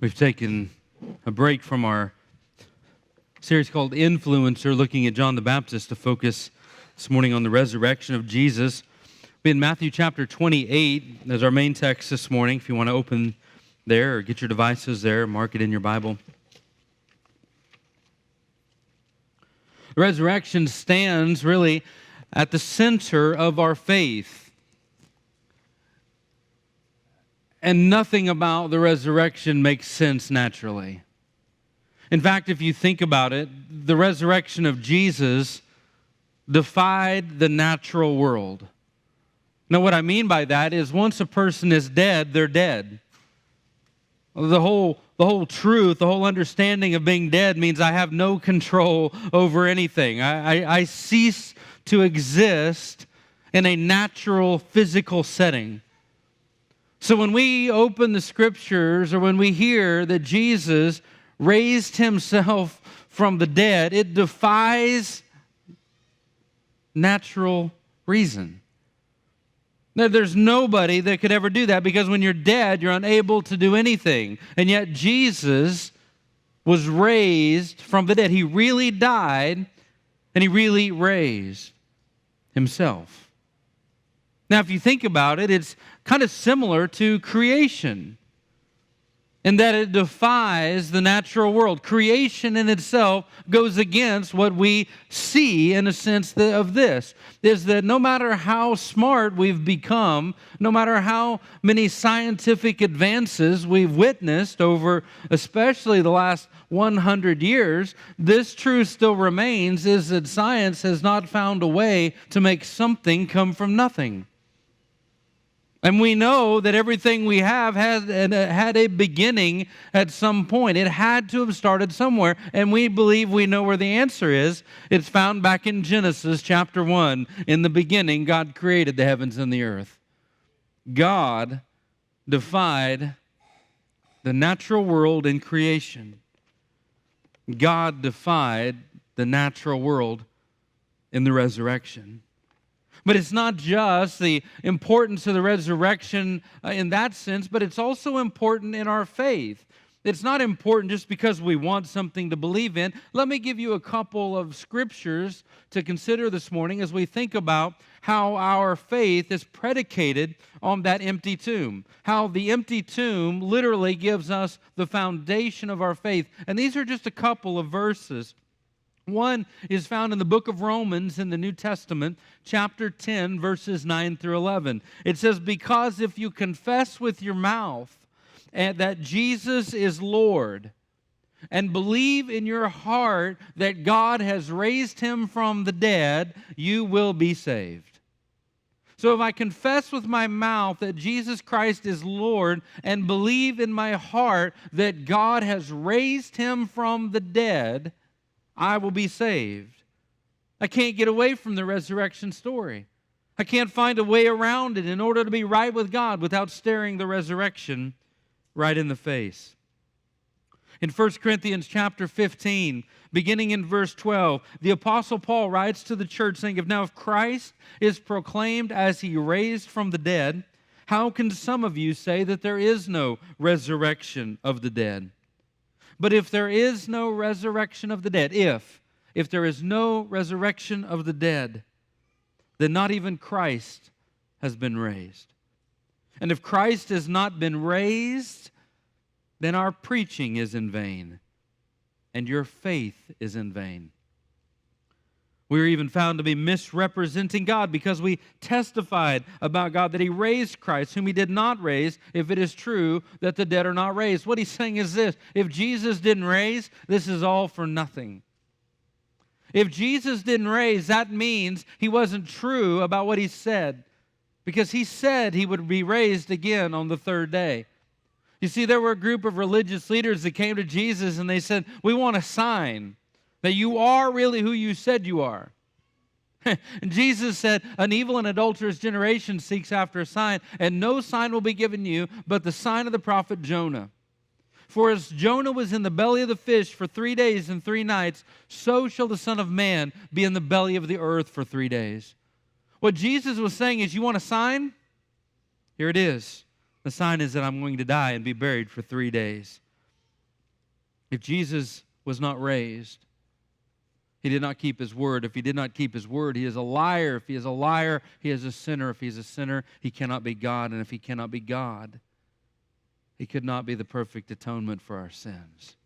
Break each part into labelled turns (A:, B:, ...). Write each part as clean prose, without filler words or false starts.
A: We've taken a break from our series called Influencer, looking at John the Baptist, to focus this morning on the resurrection of Jesus. We're in Matthew chapter 28 as our main text this morning. If you want to open there or get your devices there, mark it in your Bible. The resurrection stands really at the center of our faith. And nothing about the resurrection makes sense naturally. In fact, if you think about it, the resurrection of Jesus defied the natural world. Now, what I mean by that is once a person is dead, they're dead. The whole truth, the whole understanding of being dead means I have no control over anything. I cease to exist in a natural physical setting. So when we open the Scriptures or when we hear that Jesus raised himself from the dead, it defies natural reason. Now, there's nobody that could ever do that because when you're dead, you're unable to do anything. And yet Jesus was raised from the dead. He really died and he really raised himself. Now, if you think about it, it's kind of similar to creation in that it defies the natural world. Creation in itself goes against what we see in a sense of this, is that no matter how smart we've become, no matter how many scientific advances we've witnessed over especially the last 100 years, this truth still remains, is that science has not found a way to make something come from nothing. And we know that everything we have had a beginning at some point. It had to have started somewhere, and we believe we know where the answer is. It's found back in Genesis chapter 1. In the beginning, God created the heavens and the earth. God defied the natural world in creation. God defied the natural world in the resurrection. But it's not just the importance of the resurrection in that sense, but it's also important in our faith. It's not important just because we want something to believe in. Let me give you a couple of scriptures to consider this morning as we think about how our faith is predicated on that empty tomb. How the empty tomb literally gives us the foundation of our faith. And these are just a couple of verses. One is found in the book of Romans in the New Testament, chapter 10, verses 9 through 11. It says, because if you confess with your mouth that Jesus is Lord and believe in your heart that God has raised him from the dead, you will be saved. So if I confess with my mouth that Jesus Christ is Lord and believe in my heart that God has raised him from the dead, I will be saved. I can't get away from the resurrection story. I can't find a way around it in order to be right with God without staring the resurrection right in the face. In 1 Corinthians chapter 15, beginning in verse 12, the Apostle Paul writes to the church saying, if Christ is proclaimed as he raised from the dead, how can some of you say that there is no resurrection of the dead? But if there is no resurrection of the dead, if there is no resurrection of the dead, then not even Christ has been raised. And if Christ has not been raised, then our preaching is in vain, and your faith is in vain. We are even found to be misrepresenting God because we testified about God that He raised Christ, whom He did not raise, if it is true that the dead are not raised. What He's saying is this: if Jesus didn't raise, this is all for nothing. If Jesus didn't raise, that means He wasn't true about what He said, because He said He would be raised again on the third day. You see, there were a group of religious leaders that came to Jesus and they said, we want a sign that you are really who you said you are. And Jesus said, an evil and adulterous generation seeks after a sign, and no sign will be given you but the sign of the prophet Jonah. For as Jonah was in the belly of the fish for 3 days and 3 nights, so shall the Son of Man be in the belly of the earth for 3 days. What Jesus was saying is, you want a sign? Here it is. The sign is that I'm going to die and be buried for 3 days. If Jesus was not raised, He did not keep His word. If He did not keep His word, He is a liar. If He is a liar, He is a sinner. If He is a sinner, He cannot be God. And if He cannot be God, He could not be the perfect atonement for our sins.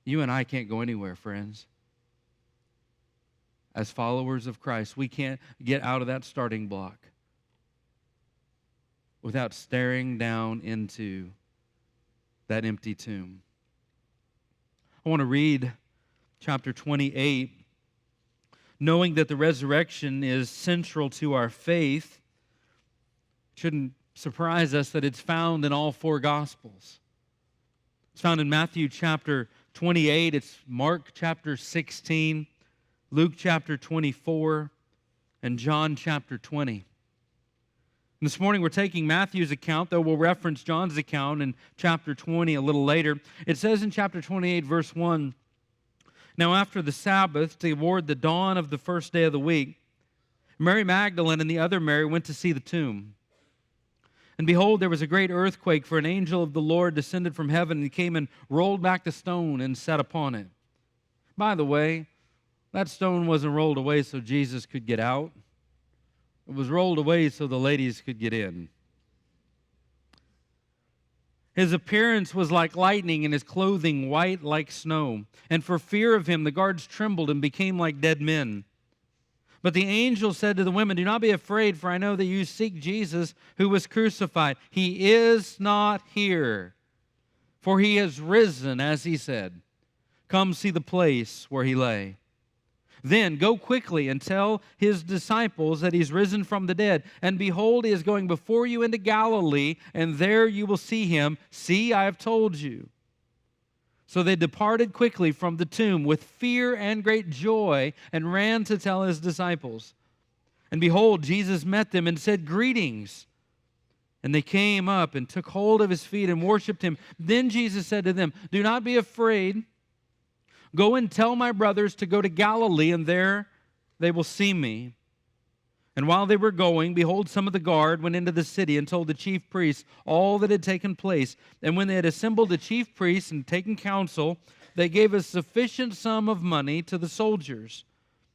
A: You and I can't go anywhere, friends. As followers of Christ, we can't get out of that starting block without staring down into that empty tomb. I want to read chapter 28, knowing that the resurrection is central to our faith. Shouldn't surprise us that it's found in all 4 Gospels. It's found in Matthew chapter 28, it's Mark chapter 16, Luke chapter 24, and John chapter 20. And this morning we're taking Matthew's account, though we'll reference John's account in chapter 20 a little later. It says in chapter 28, verse 1, now after the Sabbath, toward the dawn of the first day of the week, Mary Magdalene and the other Mary went to see the tomb. And behold, there was a great earthquake, for an angel of the Lord descended from heaven and came and rolled back the stone and sat upon it. By the way, that stone wasn't rolled away so Jesus could get out. It was rolled away so the ladies could get in. His appearance was like lightning, and his clothing white like snow. And for fear of him, the guards trembled and became like dead men. But the angel said to the women, do not be afraid, for I know that you seek Jesus who was crucified. He is not here, for he has risen, as he said. Come see the place where he lay. Then go quickly and tell his disciples that he's risen from the dead. And behold, he is going before you into Galilee, and there you will see him. See, I have told you. So they departed quickly from the tomb with fear and great joy and ran to tell his disciples. And behold, Jesus met them and said, greetings. And they came up and took hold of his feet and worshipped him. Then Jesus said to them, do not be afraid. Go and tell my brothers to go to Galilee, and there they will see me. And while they were going, behold, some of the guard went into the city and told the chief priests all that had taken place. And when they had assembled the chief priests and taken counsel, they gave a sufficient sum of money to the soldiers.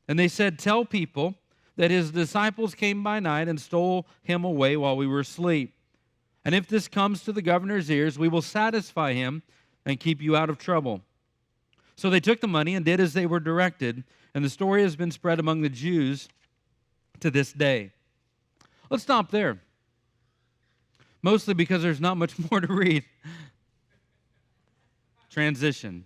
A: And they said, tell people that his disciples came by night and stole him away while we were asleep. And if this comes to the governor's ears, we will satisfy him and keep you out of trouble. So they took the money and did as they were directed, and the story has been spread among the Jews to this day. Let's stop there. Mostly because there's not much more to read. Transition.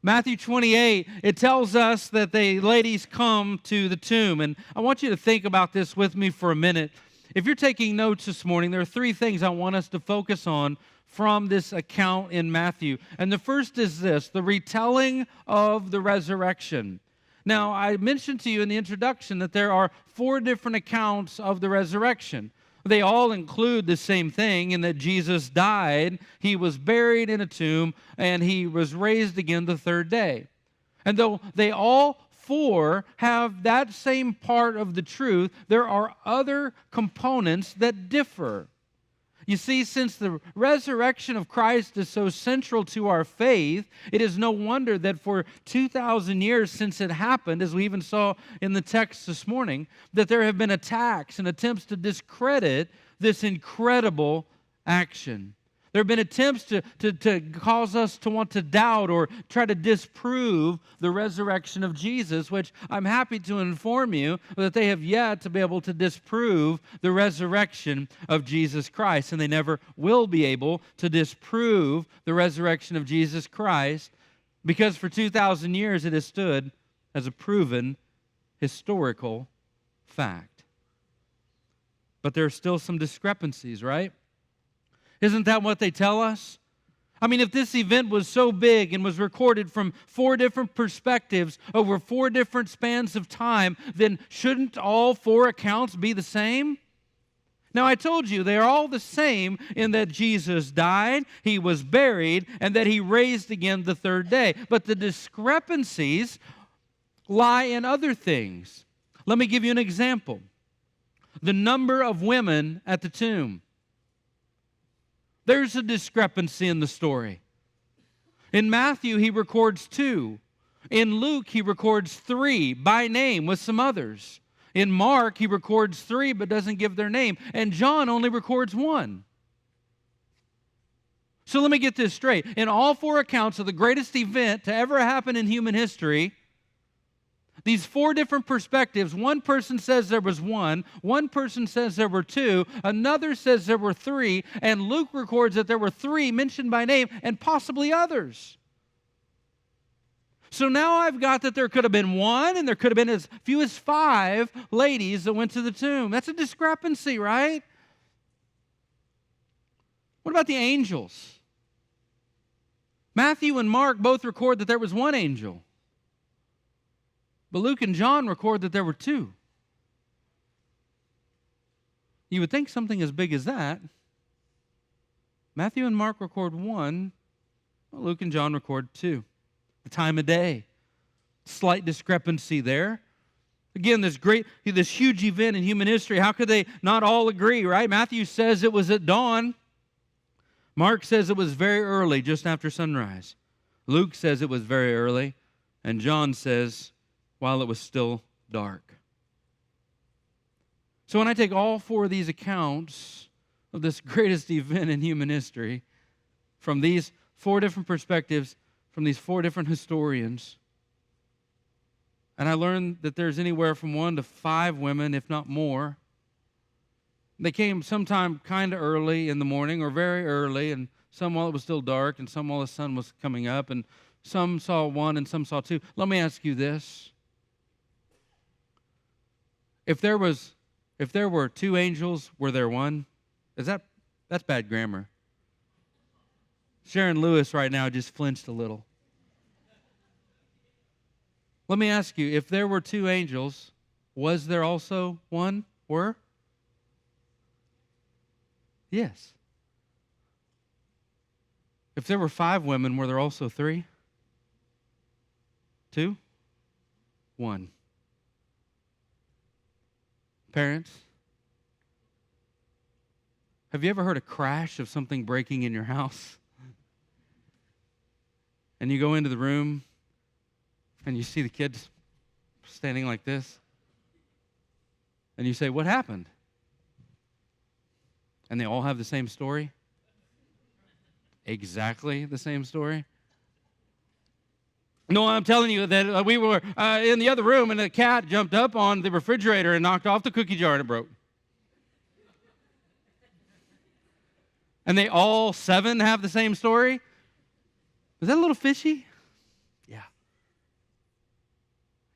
A: Matthew 28, it tells us that the ladies come to the tomb. And I want you to think about this with me for a minute. If you're taking notes this morning, there are 3 things I want us to focus on from this account in Matthew. And the first is this, the retelling of the resurrection. Now, I mentioned to you in the introduction that there are 4 different accounts of the resurrection. They all include the same thing in that Jesus died, he was buried in a tomb, and he was raised again the 3rd day. And though they all 4 have that same part of the truth, there are other components that differ. You see, since the resurrection of Christ is so central to our faith, it is no wonder that for 2,000 years since it happened, as we even saw in the text this morning, that there have been attacks and attempts to discredit this incredible action. There have been attempts to cause us to want to doubt or try to disprove the resurrection of Jesus, which I'm happy to inform you that they have yet to be able to disprove the resurrection of Jesus Christ, and they never will be able to disprove the resurrection of Jesus Christ, because for 2,000 years it has stood as a proven historical fact. But there are still some discrepancies, right? Isn't that what they tell us? I mean, if this event was so big and was recorded from 4 different perspectives over 4 different spans of time, then shouldn't all 4 accounts be the same? Now, I told you they are all the same in that Jesus died, He was buried, and that He raised again the 3rd day. But the discrepancies lie in other things. Let me give you an example. The number of women at the tomb. There's a discrepancy in the story. In Matthew, he records 2. In Luke, he records 3 by name with some others. In Mark, he records 3 but doesn't give their name. And John only records 1. So let me get this straight. In all 4 accounts of the greatest event to ever happen in human history, these 4 different perspectives, one person says there was 1, one person says there were 2, another says there were 3, and Luke records that there were 3 mentioned by name and possibly others. So now I've got that there could have been 1 and there could have been as few as 5 ladies that went to the tomb. That's a discrepancy, right? What about the angels? Matthew and Mark both record that there was 1 angel. But Luke and John record that there were 2. You would think something as big as that. Matthew and Mark record 1. Luke and John record 2. The time of day. Slight discrepancy there. Again, this huge event in human history. How could they not all agree, right? Matthew says it was at dawn. Mark says it was very early, just after sunrise. Luke says it was very early. And John says while it was still dark. So when I take all 4 of these accounts of this greatest event in human history, from these 4 different perspectives, from these 4 different historians, and I learned that there's anywhere from 1 to 5 women, if not more. They came sometime kind of early in the morning or very early, and some while it was still dark, and some while the sun was coming up, and some saw 1 and some saw 2. Let me ask you this. If there were 2 angels, were there 1? That's bad grammar. Sharon Lewis right now just flinched a little. Let me ask you, if there were 2 angels, was there also 1? Were? Yes. If there were 5 women, were there also 3? 2? 1. Parents, have you ever heard a crash of something breaking in your house? And you go into the room and you see the kids standing like this. And you say, "What happened?" And they all have the same story. Exactly the same story. No, I'm telling you that we were in the other room and a cat jumped up on the refrigerator and knocked off the cookie jar and it broke. And they all 7 have the same story? Is that a little fishy? Yeah.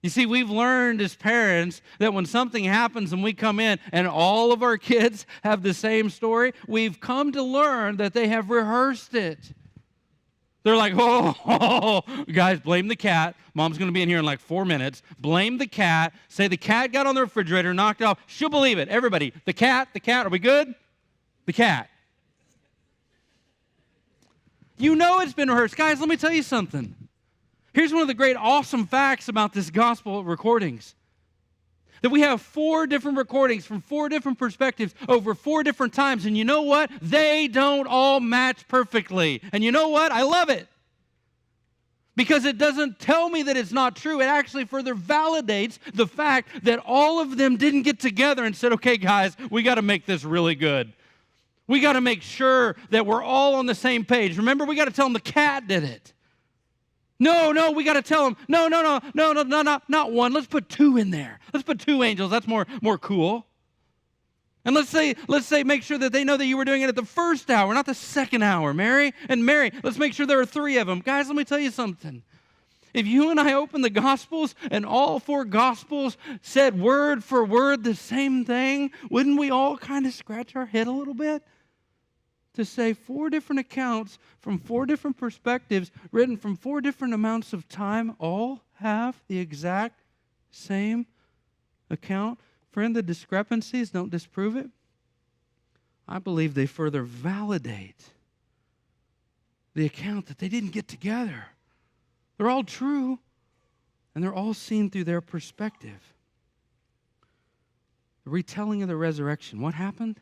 A: You see, we've learned as parents that when something happens and we come in and all of our kids have the same story, we've come to learn that they have rehearsed it. They're like, oh, guys, blame the cat. Mom's going to be in here in like 4 minutes. Blame the cat. Say the cat got on the refrigerator, knocked it off. She'll believe it. Everybody, the cat, are we good? The cat. You know it's been rehearsed. Guys, let me tell you something. Here's one of the great awesome facts about this gospel recordings. That we have 4 different recordings from 4 different perspectives over 4 different times. And you know what? They don't all match perfectly. And you know what? I love it. Because it doesn't tell me that it's not true. It actually further validates the fact that all of them didn't get together and said, okay, guys, we got to make this really good. We got to make sure that we're all on the same page. Remember, we got to tell them the cat did it. No, we got to tell them, no, not one. Let's put 2 in there. Let's put 2 angels. That's more cool. And let's say, make sure that they know that you were doing it at the first hour, not the second hour, Mary. And Mary, let's make sure there are 3 of them. Guys, let me tell you something. If you and I open the Gospels and all 4 Gospels said word for word the same thing, wouldn't we all kind of scratch our head a little bit? To say 4 different accounts from 4 different perspectives, written from 4 different amounts of time, all have the exact same account. Friend, the discrepancies don't disprove it. I believe they further validate the account that they didn't get together. They're all true, and they're all seen through their perspective. The retelling of the resurrection, what happened?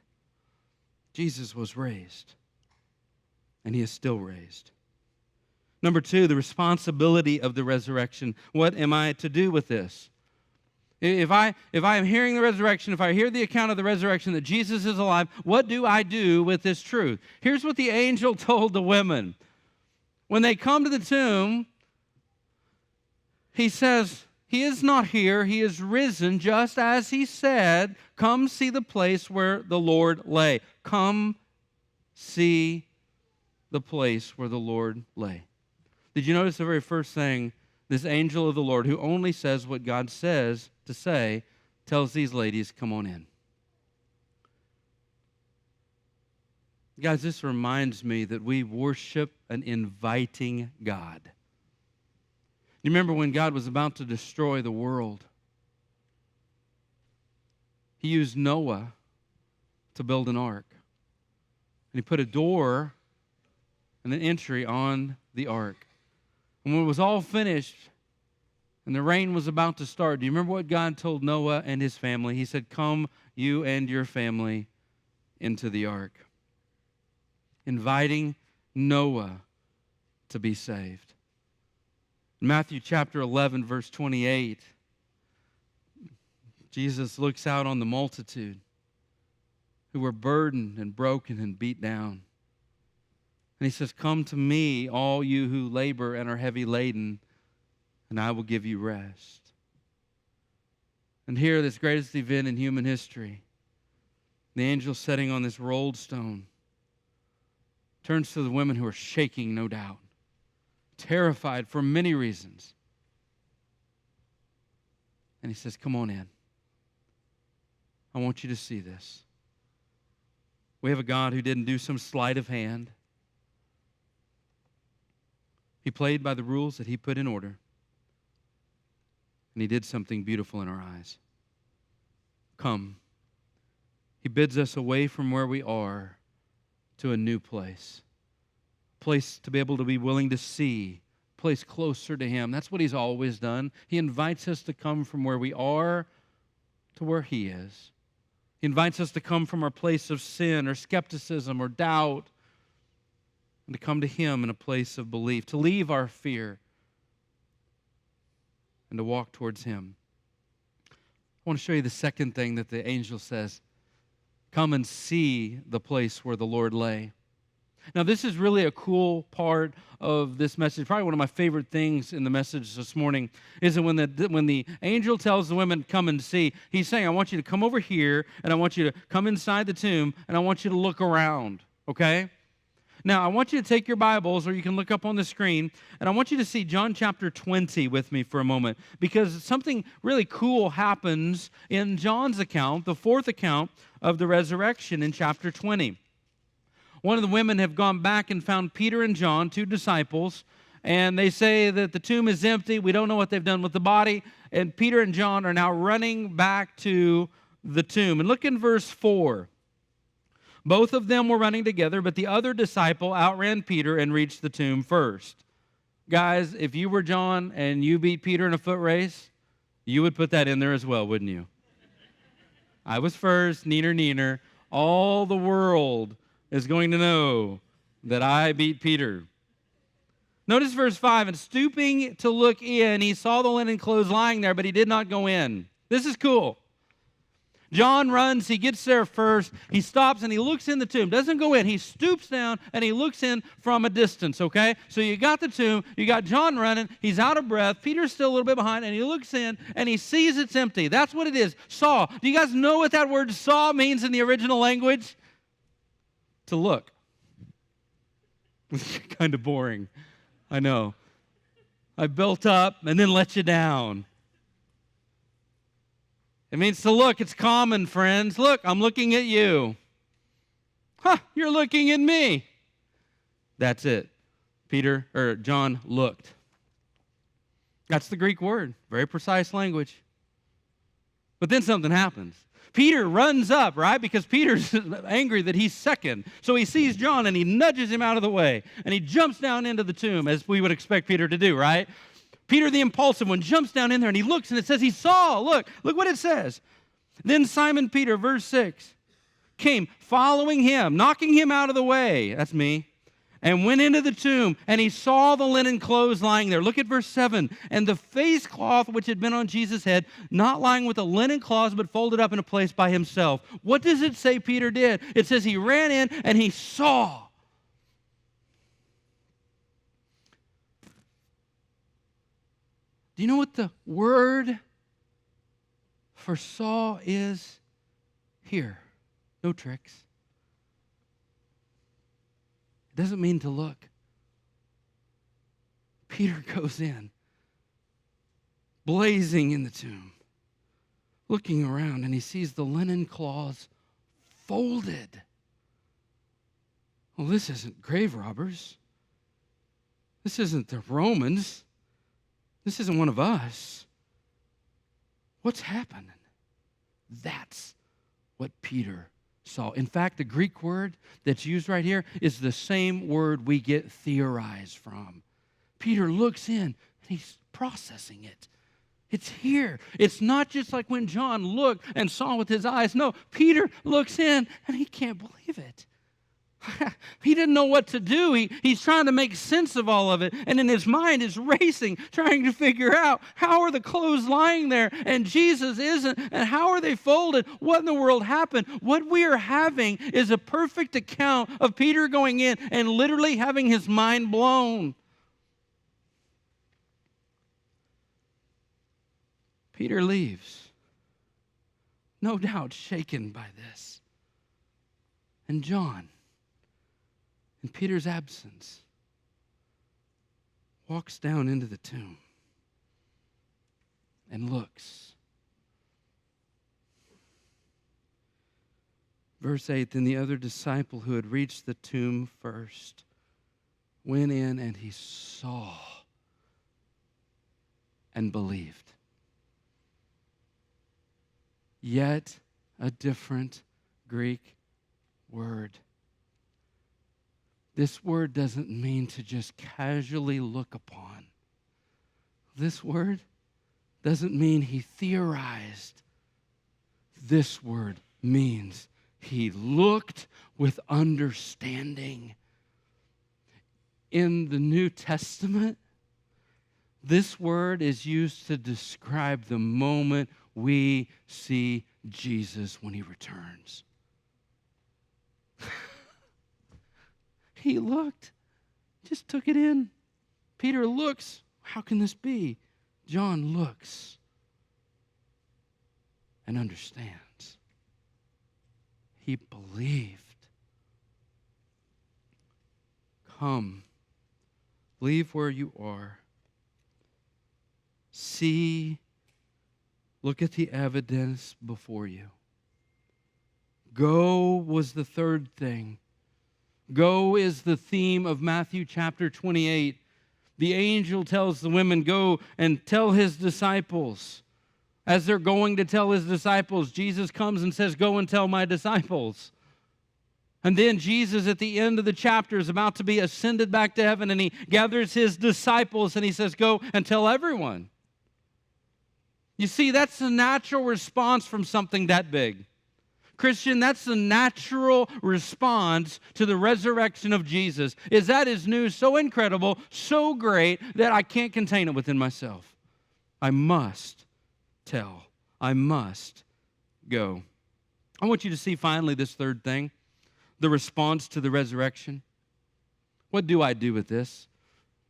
A: Jesus was raised, and he is still raised. Number 2, the responsibility of the resurrection. What am I to do with this? If I am hearing the resurrection, if I hear the account of the resurrection that Jesus is alive, what do I do with this truth? Here's what the angel told the women. When they come to the tomb, he says, he is not here, he is risen, just as he said. Come see the place where the Lord lay. Come see the place where the Lord lay. Did you notice the very first thing? This angel of the Lord, who only says what God says to say, tells these ladies, come on in. Guys, this reminds me that we worship an inviting God. You remember when God was about to destroy the world? He used Noah to build an ark. And he put a door and an entry on the ark. And when it was all finished and the rain was about to start, do you remember what God told Noah and his family? He said, come, you and your family, into the ark. Inviting Noah to be saved. In Matthew chapter 11, verse 28, Jesus looks out on the multitude who were burdened and broken and beat down. And he says, come to me, all you who labor and are heavy laden, and I will give you rest. And here, this greatest event in human history, the angel sitting on this rolled stone turns to the women who are shaking, no doubt, terrified for many reasons. And he says, come on in. I want you to see this. We have a God who didn't do some sleight of hand. He played by the rules that he put in order. And he did something beautiful in our eyes. Come. He bids us away from where we are to a new place. A place to be able to be willing to see. A place closer to him. That's what he's always done. He invites us to come from where we are to where he is. He invites us to come from our place of sin or skepticism or doubt and to come to him in a place of belief, to leave our fear and to walk towards him. I want to show you the second thing that the angel says. Come and see the place where the Lord lay. Now, this is really a cool part of this message. Probably one of my favorite things in the message this morning is that when the angel tells the women, come and see, he's saying, I want you to come over here, and I want you to come inside the tomb, and I want you to look around, okay? Now, I want you to take your Bibles, or you can look up on the screen, and I want you to see John chapter 20 with me for a moment, because something really cool happens in John's account, the fourth account of the resurrection in chapter 20. One of the women have gone back and found Peter and John, 2 disciples, and they say that the tomb is empty. We don't know what they've done with the body, and Peter and John are now running back to the tomb. And look in verse 4. Both of them were running together, but the other disciple outran Peter and reached the tomb first. Guys, if you were John and you beat Peter in a foot race, you would put that in there as well, wouldn't you? I was first, neener, neener. All the world is going to know that I beat Peter. Notice verse 5, and stooping to look in, he saw the linen clothes lying there, but he did not go in. This is cool. John runs, he gets there first, he stops and he looks in the tomb, doesn't go in, he stoops down and he looks in from a distance, okay? So you got the tomb, you got John running, he's out of breath, Peter's still a little bit behind, and he looks in and he sees it's empty. That's what it is, saw. Do you guys know what that word saw means in the original language? To look. It's kind of boring, I know. I built up and then let you down. It means to look. It's common, friends. Look, I'm looking at you. You're looking at me. That's it. John looked. That's the Greek word. Very precise language. But then something happens. Peter runs up, right? Because Peter's angry that he's second. So he sees John and he nudges him out of the way. And he jumps down into the tomb, as we would expect Peter to do, right? Peter, the impulsive one, jumps down in there and he looks and it says he saw. Look what it says. Then Simon Peter, verse 6, came following him, knocking him out of the way. That's me. And went into the tomb and he saw the linen clothes lying there. Look at verse 7. And the face cloth which had been on Jesus' head, not lying with the linen cloths, but folded up in a place by himself. What does it say Peter did? It says he ran in and he saw. Do you know what the word for saw is? Here. No tricks. It doesn't mean to look. Peter goes in, blazing in the tomb, looking around, and he sees the linen cloths folded. Well, this isn't grave robbers. This isn't the Romans. This isn't one of us. What's happening? That's what Peter saw. In fact, the Greek word that's used right here is the same word we get theorized from. Peter looks in and he's processing it. It's here. It's not just like when John looked and saw with his eyes. No, Peter looks in and he can't believe it. He didn't know what to do. He's trying to make sense of all of it. And in his mind is racing, trying to figure out how are the clothes lying there and Jesus isn't, and how are they folded? What in the world happened? What we are having is a perfect account of Peter going in and literally having his mind blown. Peter leaves, no doubt shaken by this. And John, in Peter's absence, walks down into the tomb and looks. Verse 8, then the other disciple who had reached the tomb first went in and he saw and believed. Yet a different Greek word. This word doesn't mean to just casually look upon. This word doesn't mean he theorized. This word means he looked with understanding. In the New Testament, this word is used to describe the moment we see Jesus when he returns. He looked, just took it in. Peter looks, how can this be? John looks and understands. He believed. Come, leave where you are. See, look at the evidence before you. Go was the third thing. Go is the theme of Matthew chapter 28. The angel tells the women, go and tell his disciples. As they're going to tell his disciples, Jesus comes and says, go and tell my disciples. And then Jesus at the end of the chapter is about to be ascended back to heaven, and he gathers his disciples and he says, go and tell everyone. You see, that's a natural response from something that big. Christian, that's the natural response to the resurrection of Jesus, is that is news so incredible, so great, that I can't contain it within myself. I must tell. I must go. I want you to see finally this third thing, the response to the resurrection. What do I do with this?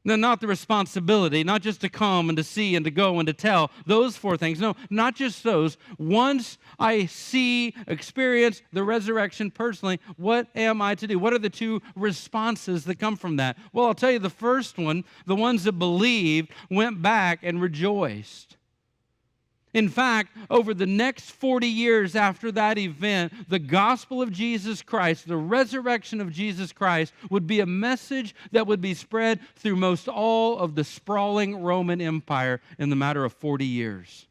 A: No, not the responsibility, not just to come and to see and to go and to tell, those four things. No, not just those. Once I see, experience the resurrection personally, what am I to do? What are the two responses that come from that? Well, I'll tell you the first one, the ones that believed went back and rejoiced. In fact, over the next 40 years after that event, the gospel of Jesus Christ, the resurrection of Jesus Christ, would be a message that would be spread through most all of the sprawling Roman Empire in the matter of 40 years.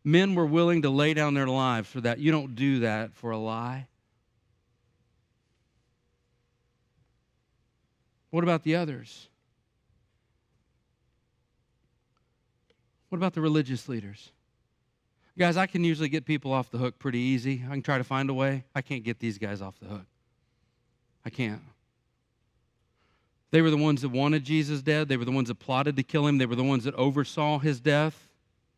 A: Men were willing to lay down their lives for that. You don't do that for a lie. What about the others? What about the religious leaders? Guys, I can usually get people off the hook pretty easy. I can try to find a way. I can't get these guys off the hook. I can't. They were the ones that wanted Jesus dead. They were the ones that plotted to kill him. They were the ones that oversaw his death.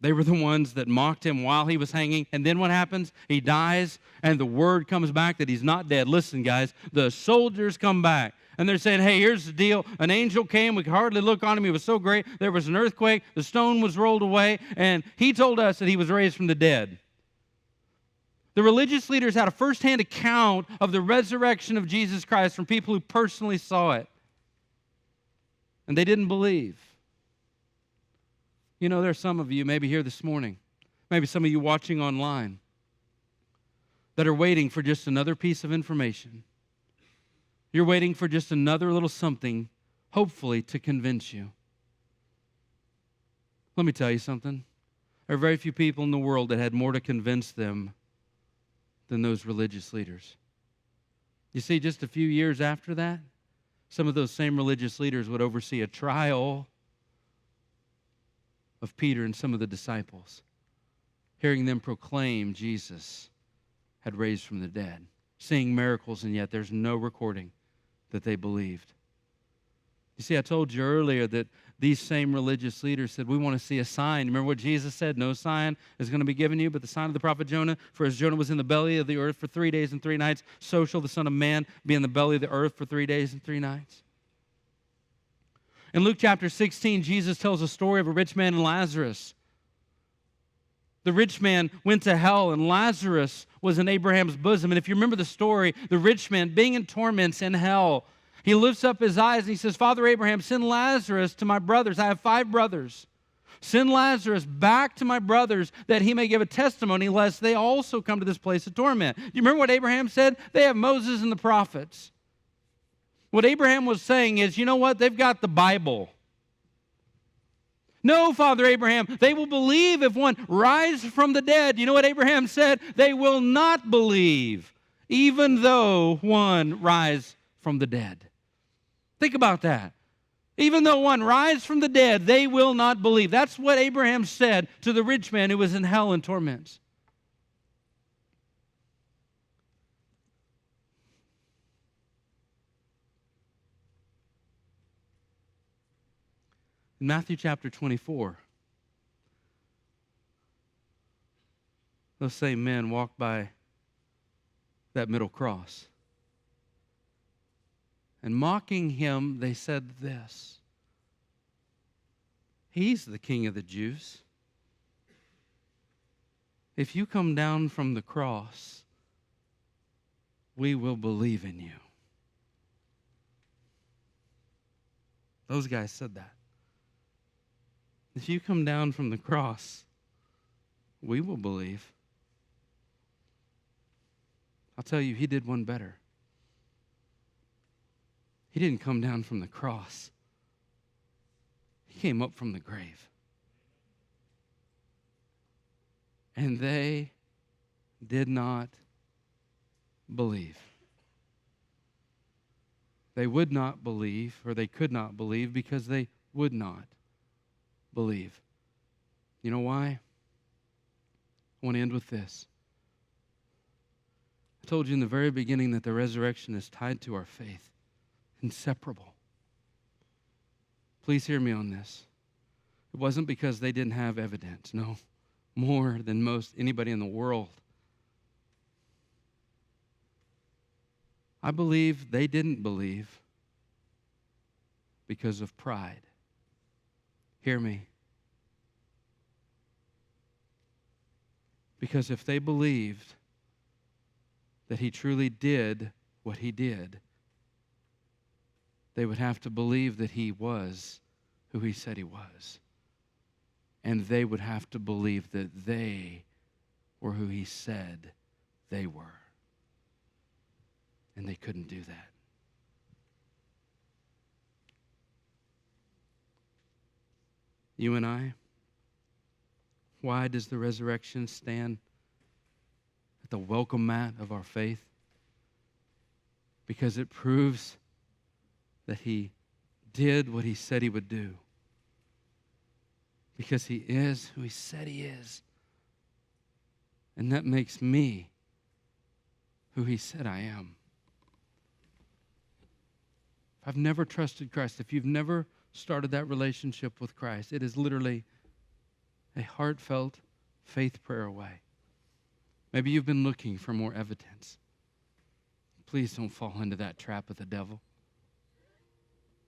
A: They were the ones that mocked him while he was hanging. And then what happens? He dies, and the word comes back that he's not dead. Listen, guys, the soldiers come back. And they're saying, hey, here's the deal. An angel came. We could hardly look on him. He was so great. There was an earthquake. The stone was rolled away. And he told us that he was raised from the dead. The religious leaders had a firsthand account of the resurrection of Jesus Christ from people who personally saw it. And they didn't believe. You know, there are some of you maybe here this morning, maybe some of you watching online, that are waiting for just another piece of information. You're waiting for just another little something, hopefully, to convince you. Let me tell you something. There are very few people in the world that had more to convince them than those religious leaders. You see, just a few years after that, some of those same religious leaders would oversee a trial of Peter and some of the disciples, hearing them proclaim Jesus had raised from the dead, seeing miracles, and yet there's no recording that they believed. You see, I told you earlier that these same religious leaders said, we want to see a sign. Remember what Jesus said? No sign is going to be given you but the sign of the prophet Jonah. For as Jonah was in the belly of the earth for 3 days and 3 nights, so shall the Son of Man be in the belly of the earth for 3 days and 3 nights. In Luke chapter 16, Jesus tells a story of a rich man and Lazarus. The rich man went to hell, and Lazarus was in Abraham's bosom. And if you remember the story, the rich man, being in torments in hell, he lifts up his eyes and he says, Father Abraham, send Lazarus to my brothers. I have 5 brothers. Send Lazarus back to my brothers that he may give a testimony, lest they also come to this place of torment. Do you remember what Abraham said? They have Moses and the prophets. What Abraham was saying is, you know what? They've got the Bible. No, Father Abraham, they will believe if one rises from the dead. You know what Abraham said? They will not believe, even though one rise from the dead. Think about that. Even though one rise from the dead, they will not believe. That's what Abraham said to the rich man who was in hell and torments. In Matthew chapter 24, those same men walked by that middle cross. And mocking him, they said this, He's the King of the Jews. If you come down from the cross, we will believe in you. Those guys said that. If you come down from the cross, we will believe. I'll tell you, he did one better. He didn't come down from the cross. He came up from the grave. And they did not believe. They would not believe, or they could not believe, because they would not believe. You know why? I want to end with this. I told you in the very beginning that the resurrection is tied to our faith, inseparable. Please hear me on this. It wasn't because they didn't have evidence. No, more than most anybody in the world. I believe they didn't believe because of pride. Hear me. Because if they believed that he truly did what he did, they would have to believe that he was who he said he was. And they would have to believe that they were who he said they were. And they couldn't do that. You and I, why does the resurrection stand at the welcome mat of our faith? Because it proves that he did what he said he would do. Because he is who he said he is. And that makes me who he said I am. If I've never trusted Christ, if you've never started that relationship with Christ, it is literally a heartfelt faith prayer away. Maybe you've been looking for more evidence. Please don't fall into that trap of the devil.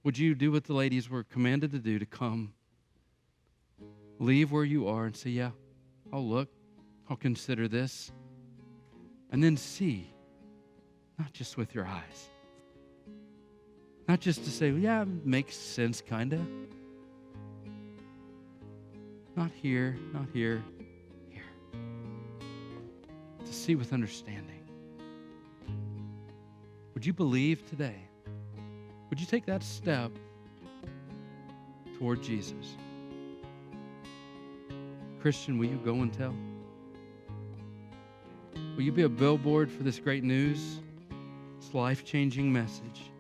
A: Would you do what the ladies were commanded to do, to come, leave where you are and say, yeah, I'll look, I'll consider this, and then see, not just with your eyes. Not just to say, well, yeah, makes sense, kind of. Not here, not here, here. To see with understanding. Would you believe today? Would you take that step toward Jesus? Christian, will you go and tell? Will you be a billboard for this great news, this life-changing message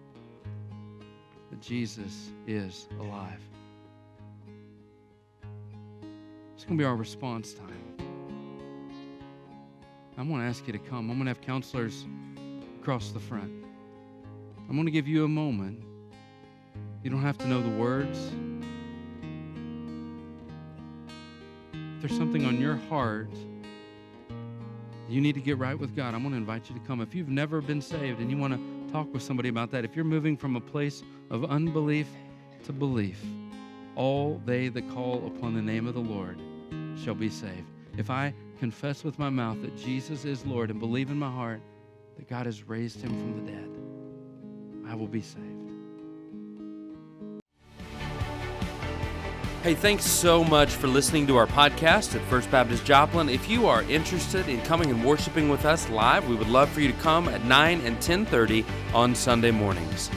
A: that Jesus is alive? It's going to be our response time. I'm going to ask you to come. I'm going to have counselors across the front. I'm going to give you a moment. You don't have to know the words. If there's something on your heart you need to get right with God, I'm going to invite you to come. If you've never been saved and you want to talk with somebody about that, if you're moving from a place of unbelief to belief, all they that call upon the name of the Lord shall be saved. If I confess with my mouth that Jesus is Lord and believe in my heart that God has raised him from the dead, I will be saved.
B: Hey, thanks so much for listening to our podcast at First Baptist Joplin. If you are interested in coming and worshiping with us live, we would love for you to come at 9 and 10:30 on Sunday mornings.